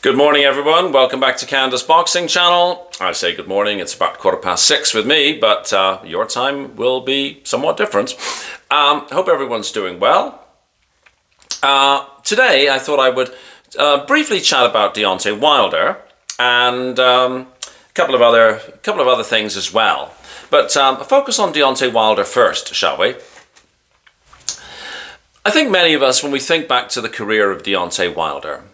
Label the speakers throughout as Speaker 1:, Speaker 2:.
Speaker 1: Good morning, everyone. Welcome back to Canada's Boxing Channel. I say good morning. It's about 6:15 with me, but your time will be somewhat different. Hope everyone's doing well. Today, I thought I would briefly chat about Deontay Wilder and a couple of other things as well. But focus on Deontay Wilder first, shall we? I think many of us, when we think back to the career of Deontay Wilder,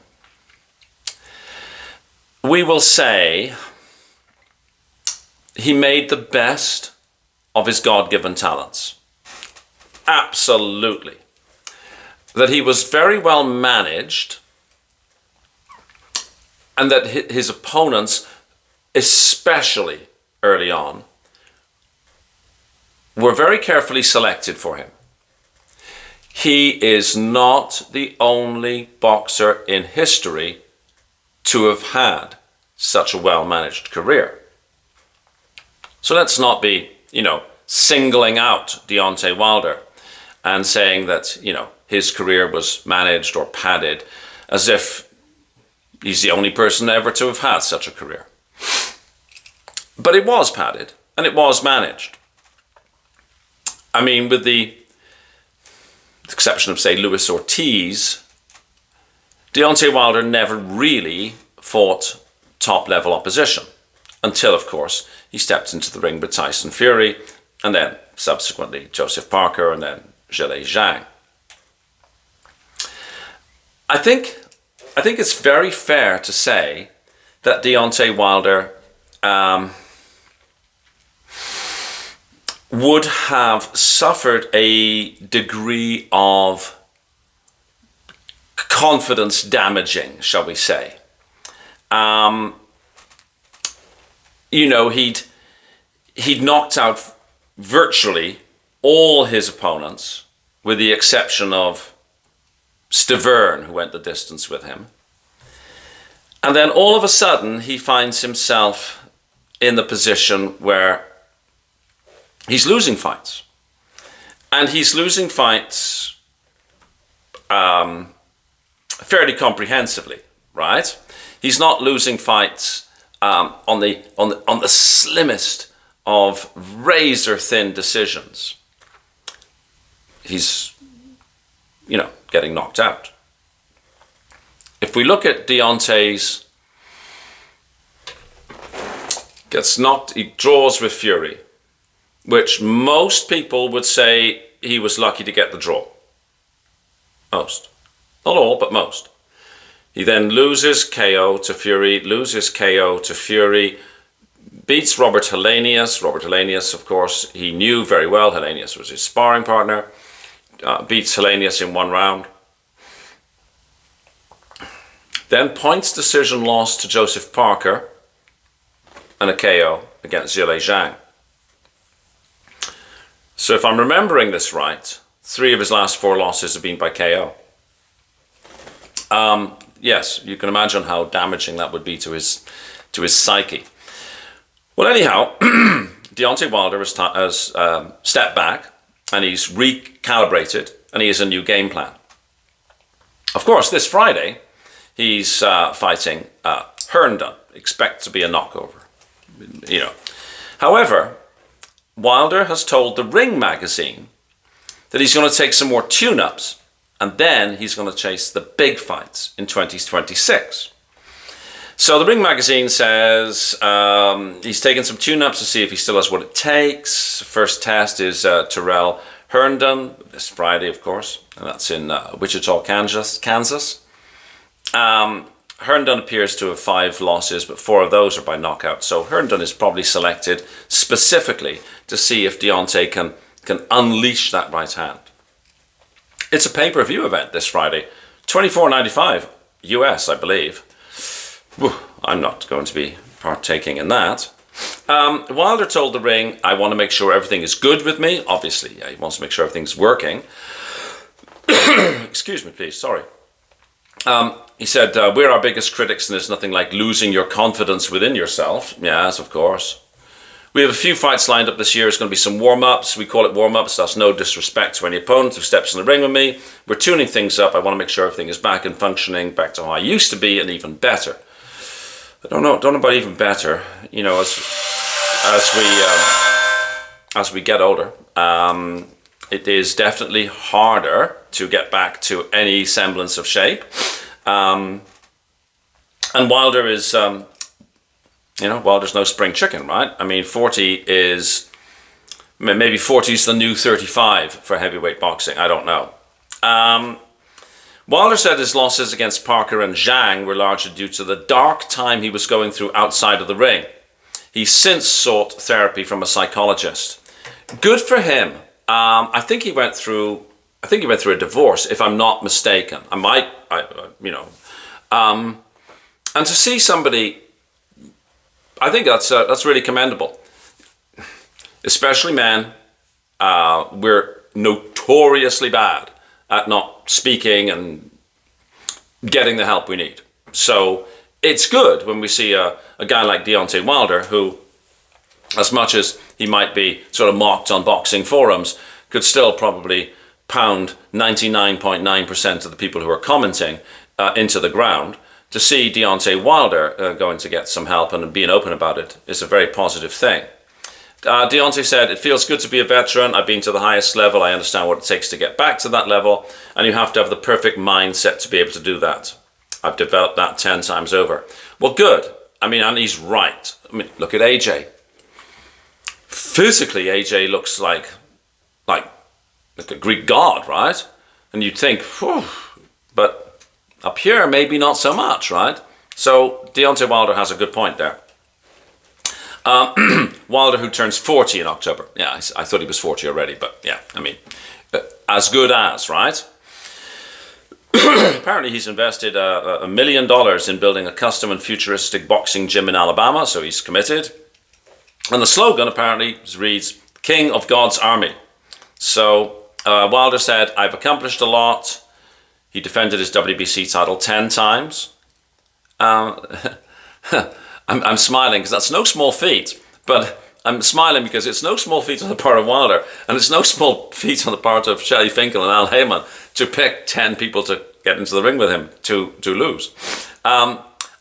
Speaker 1: we will say he made the best of his God-given talents. Absolutely. That he was very well managed and that his opponents, especially early on, were very carefully selected for him. He is not the only boxer in history to have had such a well-managed career. So let's not be, singling out Deontay Wilder and saying that, his career was managed or padded as if he's the only person ever to have had such a career. But it was padded and it was managed. I mean, with the exception of, say, Luis Ortiz, Deontay Wilder never really fought top-level opposition until, of course, he stepped into the ring with Tyson Fury and then subsequently Joseph Parker and then Zhilei Zhang. I think it's very fair to say that Deontay Wilder would have suffered a degree of confidence damaging, shall we say. He'd knocked out virtually all his opponents, with the exception of Stavern, who went the distance with him. And then all of a sudden, he finds himself in the position where he's losing fights. And he's losing fights fairly comprehensively, right? He's not losing fights on the slimmest of razor-thin decisions. He's, getting knocked out. If we look at Deontay's, he draws with Fury, which most people would say he was lucky to get the draw. Most. Not all, but most. He then loses KO to Fury, beats Robert Helenius. Robert Helenius, of course, he knew very well. Helenius was his sparring partner. Beats Helenius in one round. Then points decision loss to Joseph Parker and a KO against Zhilei Zhang. So if I'm remembering this right, 3 of his last 4 losses have been by KO. Yes, you can imagine how damaging that would be to his psyche. Well, anyhow, Deontay Wilder has stepped back and he's recalibrated and he has a new game plan. Of course, this Friday, he's fighting Herndon. Expect to be a knockover. However, Wilder has told the Ring magazine that he's going to take some more tune-ups and then he's going to chase the big fights in 2026. So the Ring magazine says he's taken some tune-ups to see if he still has what it takes. First test is Terrell Herndon, this Friday, of course, and that's in Wichita, Kansas. Herndon appears to have 5 losses, but 4 of those are by knockout. So Herndon is probably selected specifically to see if Deontay can unleash that right hand. It's a pay-per-view event this Friday, $24.95 US, I believe. I'm not going to be partaking in that. Wilder told the Ring, I want to make sure everything is good with me. Obviously, he wants to make sure everything's working. Excuse me, please, sorry. He said, we're our biggest critics and there's nothing like losing your confidence within yourself. Yes, of course. We have a few fights lined up this year. It's going to be some warm-ups. We call it warm-ups. That's no disrespect to any opponent who steps in the ring with me. We're tuning things up. I want to make sure everything is back and functioning, back to how I used to be, and even better. I don't know about even better. You know, as we get older, it is definitely harder to get back to any semblance of shape. And Wilder is, Wilder's no spring chicken, right? I mean, 40 is, maybe 40 is the new 35 for heavyweight boxing. I don't know. Wilder said his losses against Parker and Zhang were largely due to the dark time he was going through outside of the ring. He's since sought therapy from a psychologist. Good for him. I think he went through a divorce, if I'm not mistaken. And to see somebody, I think that's really commendable. Especially men, we're notoriously bad at not speaking and getting the help we need. So it's good when we see a guy like Deontay Wilder, who, as much as he might be sort of mocked on boxing forums, could still probably pound 99.9% of the people who are commenting into the ground. To see Deontay Wilder going to get some help and being open about it is a very positive thing. Deontay said, "It feels good to be a veteran. I've been to the highest level. I understand what it takes to get back to that level. And you have to have the perfect mindset to be able to do that. I've developed that 10 times over." Well, good. I mean, and he's right. I mean, look at AJ. Physically, AJ looks like a Greek god, right? And you'd think, whew, but up here, maybe not so much, right? So Deontay Wilder has a good point there. Wilder, who turns 40 in October. Yeah, I thought he was 40 already, but yeah, I mean, as good as, right? Apparently he's invested $1 million in building a custom and futuristic boxing gym in Alabama, so he's committed. And the slogan apparently reads, "King of God's Army." So Wilder said, "I've accomplished a lot." He defended his WBC title 10 times. I'm smiling because that's no small feat, but I'm smiling because it's no small feat on the part of Wilder, and it's no small feat on the part of Shelly Finkel and Al Heyman to pick 10 people to get into the ring with him to lose.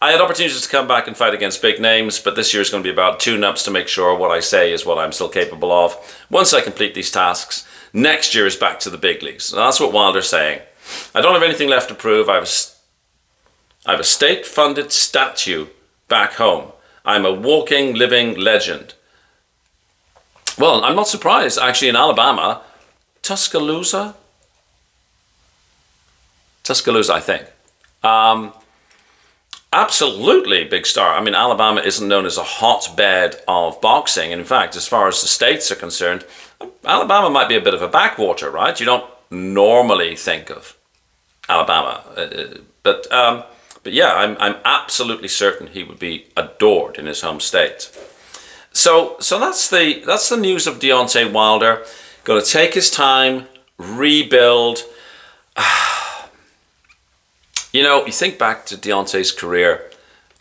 Speaker 1: I had opportunities to come back and fight against big names, but this year is going to be about tune-ups to make sure what I say is what I'm still capable of. Once I complete these tasks, next year is back to the big leagues. And that's what Wilder's saying. "I don't have anything left to prove. I have a state-funded statue back home. I'm a walking, living legend." Well, I'm not surprised. Actually, in Alabama, Tuscaloosa, I think. Absolutely big star. I mean, Alabama isn't known as a hotbed of boxing. In fact, as far as the states are concerned, Alabama might be a bit of a backwater, right? You don't normally think of Alabama. But yeah, I'm absolutely certain he would be adored in his home state. So that's the news of Deontay Wilder. Going to take his time, rebuild. You know, you think back to Deontay's career,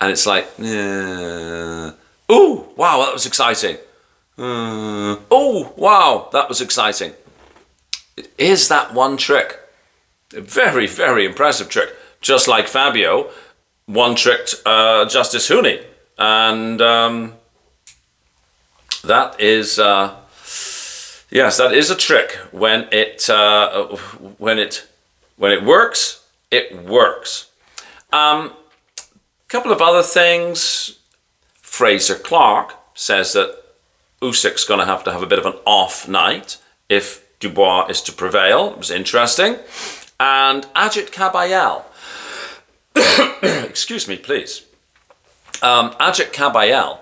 Speaker 1: and it's like, ooh, wow, that was exciting. Oh, wow, that was exciting. It is that one trick. A very, very impressive trick. Just like Fabio one-tricked Justice Hooney. And that is, yes, that is a trick. When it works, it works. Couple of other things. Fraser Clark says that Usyk's going to have a bit of an off night if Dubois is to prevail. It was interesting. And Ajit Kabayel. Excuse me, please. Ajit Kabayel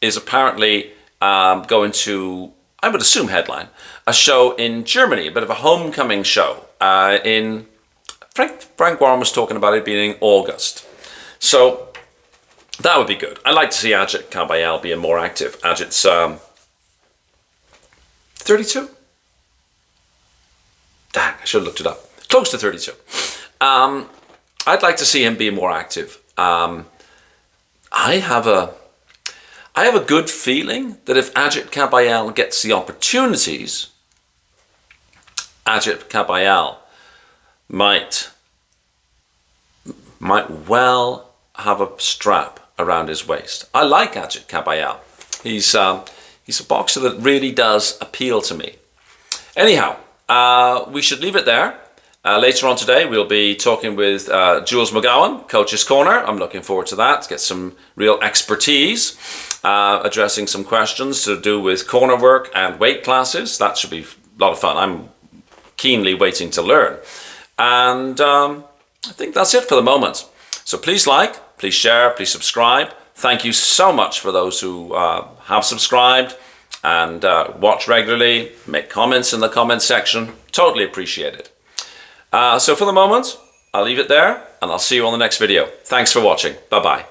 Speaker 1: is apparently going to, I would assume, headline a show in Germany, a bit of a homecoming show in... Frank Warren was talking about it being in August. So that would be good. I'd like to see Ajit Kabayel being more active. Ajit's 32? Dang, I should have looked it up. Close to 32. I'd like to see him be more active. I have I have a good feeling that if Ajit Kabayel gets the opportunities, Ajit Kabayel might well have a strap around his waist. I like Ajit Kabayel. He's a boxer that really does appeal to me. Anyhow, we should leave it there. Later on today, we'll be talking with Jules McGowan, Coach's Corner. I'm looking forward to that, to get some real expertise, addressing some questions to do with corner work and weight classes. That should be a lot of fun. I'm keenly waiting to learn. And I think that's it for the moment. So please like, please share, please subscribe. Thank you so much for those who have subscribed and watch regularly, make comments in the comment section. Totally appreciate it. So for the moment, I'll leave it there and I'll see you on the next video. Thanks for watching. Bye-bye.